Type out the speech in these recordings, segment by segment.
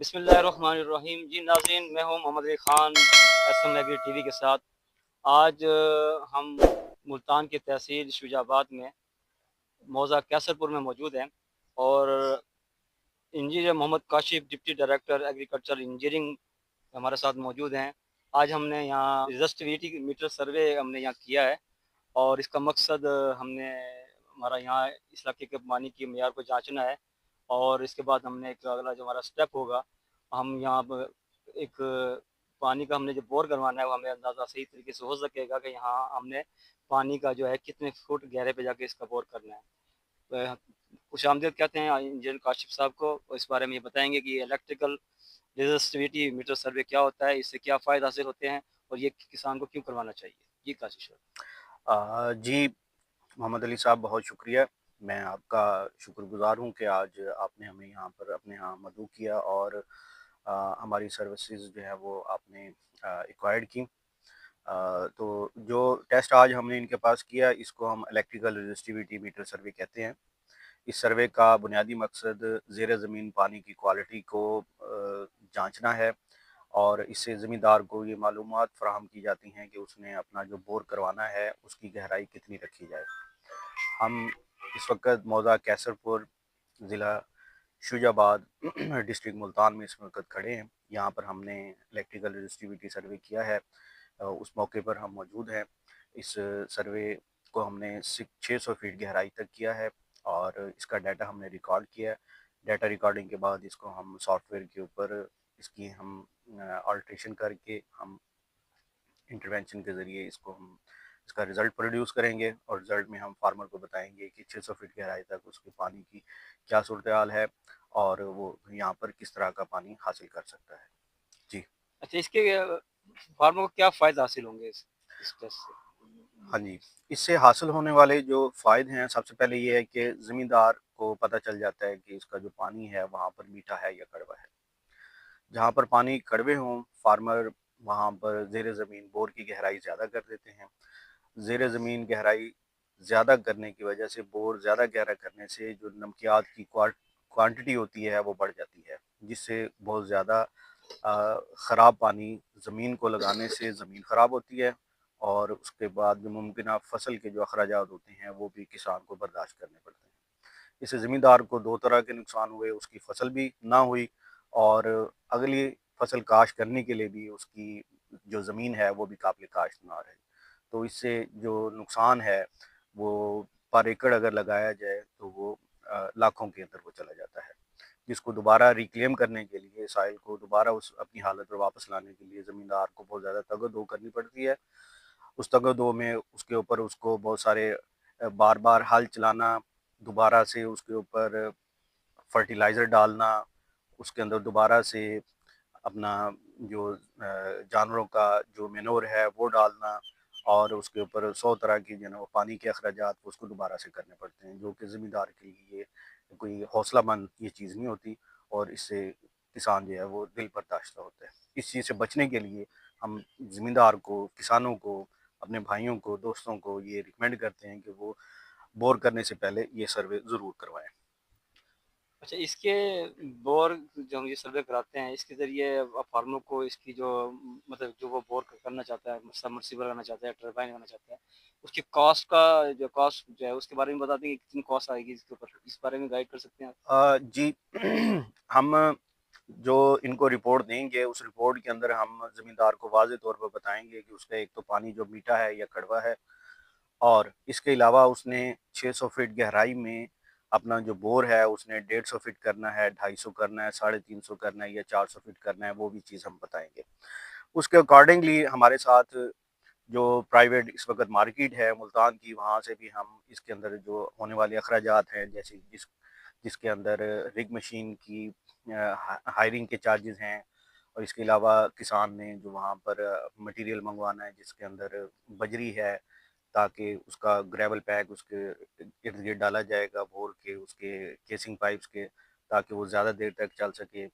बिस्मिल्लाहिर्रहमानिर्रहीम। जी नाज़रीन, मैं हूँ Mohammad Ali Khan SM agri TV के साथ। आज हम मुल्तान की तहसील शुजाबाद में मौज़ा कैसरपुर में मौजूद हैं और engineer Mohammad Kashif deputy director agriculture engineering हमारे साथ मौजूद हैं। आज हमने यहाँ रजिस्टिविटी मीटर सर्वे हमने यहाँ किया है और इसका मकसद हमने हमारा यहाँ इस इलाके के पानी की मेयार को जांचना है और इसके बाद हमने एक अगला जो हमारा स्टेप होगा, हम यहाँ पर एक पानी का हमने जो बोर करवाना है वो हमें अंदाज़ा सही तरीके से हो सकेगा कि यहाँ हमने पानी का जो है कितने फुट गहरे पे जाके इसका बोर करना है। तो खुशामदीद कहते हैं इंजीनियर काशिफ साहब को, और इस बारे में ये बताएंगे कि इलेक्ट्रिकल रेजिस्टिविटी मीटर सर्वे क्या होता है, इससे क्या फ़ायदा हासिल होते हैं और ये किसान को क्यों करवाना चाहिए। जी काशिफ साहब। जी, मोहम्मद अली साहब बहुत शुक्रिया। मैं आपका शुक्रगुज़ार हूँ कि आज आपने हमें यहाँ पर अपने यहाँ मदऊ किया और हमारी सर्विसेज़ जो है वो आपने एक्वायर्ड की। तो जो टेस्ट आज हमने इनके पास किया इसको हम इलेक्ट्रिकल रेजिस्टिविटी मीटर सर्वे कहते हैं। इस सर्वे का बुनियादी मकसद ज़ेर ज़मीन पानी की क्वालिटी को जाँचना है और इससे ज़मींदार को ये मालूमात फ़राहम की जाती हैं कि उसने अपना जो बोर करवाना है उसकी गहराई कितनी रखी जाए। हम इस वक्त मौज़ा कैसरपुर ज़िला शुजाबाद डिस्ट्रिक्ट मुल्तान में इस वक्त खड़े हैं। यहाँ पर हमने इलेक्ट्रिकल रजिस्टिविटी सर्वे किया है। उस मौके पर हम मौजूद हैं। इस सर्वे को हमने 600 फीट गहराई तक किया है और इसका डाटा हमने रिकॉर्ड किया है। डाटा रिकॉर्डिंग के बाद इसको हम सॉफ्टवेयर के ऊपर इसकी हम अल्ट्रेशन करके हम इंटरवेंशन के ज़रिए हम इसका रिज़ल्ट प्रोड्यूस करेंगे और रिज़ल्ट में हम फार्मर को बताएंगे कि 600 फीट गहराई तक उसके पानी की क्या सूरत हाल है और वो यहाँ पर किस तरह का पानी हासिल कर सकता है। जी। अच्छा, इसके फार्मर को क्या फ़ायदा हासिल होंगे इस टेस्ट से? हाँ जी, इससे हासिल होने वाले जो फ़ायदे हैं सबसे पहले ये है कि ज़मींदार को पता चल जाता है कि इसका जो पानी है वहाँ पर मीठा है या कड़वा है। जहाँ पर पानी कड़वे हों फार्मर वहाँ पर ज़ेर ज़मीन बोर की गहराई ज़्यादा कर देते हैं। ज़ेर ज़मीन गहराई ज़्यादा करने की वजह से बोर ज़्यादा गहरा करने से जो नमकियात की क्वांटिटी होती है वो बढ़ जाती है, जिससे बहुत ज़्यादा ख़राब पानी ज़मीन को लगाने से ज़मीन ख़राब होती है और उसके बाद जो मुमकिन फसल के जो अखराजात होते हैं वो भी किसान को बर्दाश्त करने पड़ते हैं। इससे ज़मींदार को दो तरह के नुकसान हुए, उसकी फसल भी ना हुई और अगली फसल काश्त करने के लिए भी उसकी जो ज़मीन है वो भी काबिल काश्त ना रहे। तो इससे जो नुकसान है वो पर एकड़ अगर लगाया जाए तो वो लाखों के अंदर वो चला जाता है, जिसको दोबारा रिक्लेम करने के लिए साइल को दोबारा उस अपनी हालत पर वापस लाने के लिए ज़मींदार को बहुत ज़्यादा तगदो करनी पड़ती है। उस तगदो में उसके ऊपर उसको बहुत सारे बार बार हल चलाना, दोबारा से उसके ऊपर फर्टिलाइज़र डालना, उसके अंदर दोबारा से अपना जो जानवरों का जो मैन्योर है वो डालना और उसके ऊपर 100 तरह की जो है ना वो पानी के अखराजात उसको दोबारा से करने पड़ते हैं, जो कि ज़मींदार के लिए कोई हौसलामंद ये चीज़ नहीं होती और इससे किसान जो है वो दिल बर्दाश्त होता है। इस चीज़ से बचने के लिए हम ज़मींदार को, किसानों को, अपने भाइयों को, दोस्तों को ये रिकमेंड करते हैं कि वो बोर करने से पहले ये सर्वे ज़रूर करवाएँ। अच्छा, इसके बोर जो हम ये सर्वे कराते हैं, इसके ज़रिए फार्मर को इसकी जो मतलब जो वो बोर करना चाहता है, सबमर्सिबल लगाना चाहता है, टरबाइन लगाना चाहता है, उसकी कॉस्ट का जो कॉस्ट जो है उसके बारे में बता देंगे कितनी कॉस्ट आएगी इसके ऊपर? इस बारे में गाइड कर सकते हैं आप? जी हम जो इनको रिपोर्ट देंगे उस रिपोर्ट के अंदर हम ज़मींदार को वाज़े तौर पर बताएंगे कि उसका एक तो पानी जो मीठा है या कड़वा है और इसके अलावा उसने 600 फीट गहराई में अपना जो बोर है उसने 150 फीट करना है, 250 करना है, 350 करना है या 400 फीट करना है, वो भी चीज़ हम बताएंगे। उसके अकॉर्डिंगली हमारे साथ जो प्राइवेट इस वक्त मार्केट है मुल्तान की, वहाँ से भी हम इसके अंदर जो होने वाले अखराजात हैं, जैसे जिसके अंदर रिग मशीन की हायरिंग के चार्जेस हैं और इसके अलावा किसान ने जो वहाँ पर मटेरियल मंगवाना है जिसके अंदर बजरी है, ताकि उसका ग्रेवल पैक उसके इर्द गिर्द डाला जाएगा बोर के उसके केसिंग पाइप्स के, ताकि वो ज़्यादा देर तक चल सके।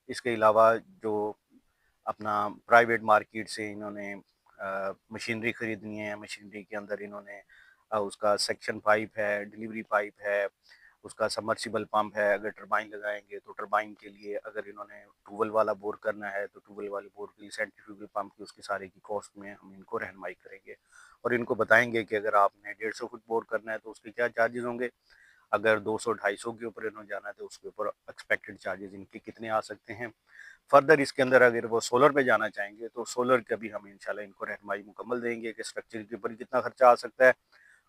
इसके अलावा जो अपना प्राइवेट मार्केट से इन्होंने मशीनरी ख़रीदनी है, मशीनरी के अंदर इन्होंने उसका सेक्शन पाइप है, डिलीवरी पाइप है उसका सबमर्सिबल पंप है, अगर टरबाइन लगाएंगे तो टरबाइन के लिए, अगर इन्होंने ट्यूबवेल वाला बोर करना है तो ट्यूबवेल वाले बोर के लिए सेंट्रीफ्यूगल पंप की उसकी सारे की कॉस्ट में हम इनको रहनुमाई करेंगे और इनको बताएंगे कि अगर आपने 150 फुट बोर करना है तो उसके क्या चार्जेस होंगे, अगर 200-250 के ऊपर इन्होंने जाना है तो उसके ऊपर एक्सपेक्टेड चार्जेस इनके कितने आ सकते हैं। फर्दर इसके अंदर अगर वो सोलर पे जाना चाहेंगे तो सोलर का भी हम इंशाल्लाह इनको रहनुमाई मुकम्मल देंगे कि स्ट्रक्चर के ऊपर कितना खर्चा आ सकता है,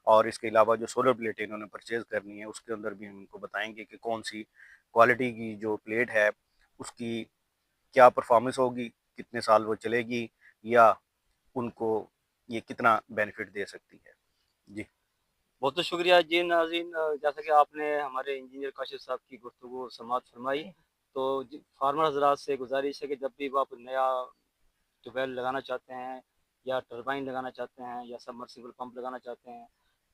और इसके अलावा जो सोलर प्लेटें इन्होंने परचेज़ करनी है उसके अंदर भी हम इनको बताएंगे कि कौन सी क्वालिटी की जो प्लेट है उसकी क्या परफॉर्मेंस होगी, कितने साल वो चलेगी, या उनको ये कितना बेनिफिट दे सकती है। जी। बहुत बहुत शुक्रिया जी नाज़रीन, जैसा कि आपने हमारे इंजीनियर काशिफ साहब की गुफ्तगू समाअत फरमाई, तो फार्मर हजरात से गुजारिश है कि जब भी वो आप नया ट्यूबवेल लगाना चाहते हैं या टरबाइन लगाना चाहते हैं या सबमर्सिबल पंप लगाना चाहते हैं,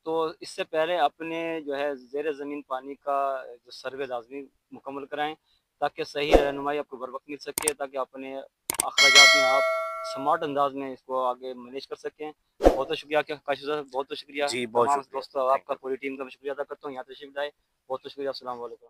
तो इससे पहले अपने जो है ज़ेर ज़मीन पानी का जो सर्वे लाजमी मुकम्मल कराएं, ताकि सही रहनुमाई आपको बर वक्त मिल सके, ताकि अपने अखराजात में आप स्मार्ट अंदाज में इसको आगे मैनेज कर सकें। बहुत बहुत शुक्रिया आपका काशिफ साहब, बहुत बहुत शुक्रिया। जी, बहुत तमाम शुक्रिया। दोस्तों, थैंक आपका यू। पूरी टीम का मैं शुक्रिया अदा करता हूँ, यहाँ तशरीफ लाए। बहुत बहुत शुक्रिया। अस्सलाम वालेकुम।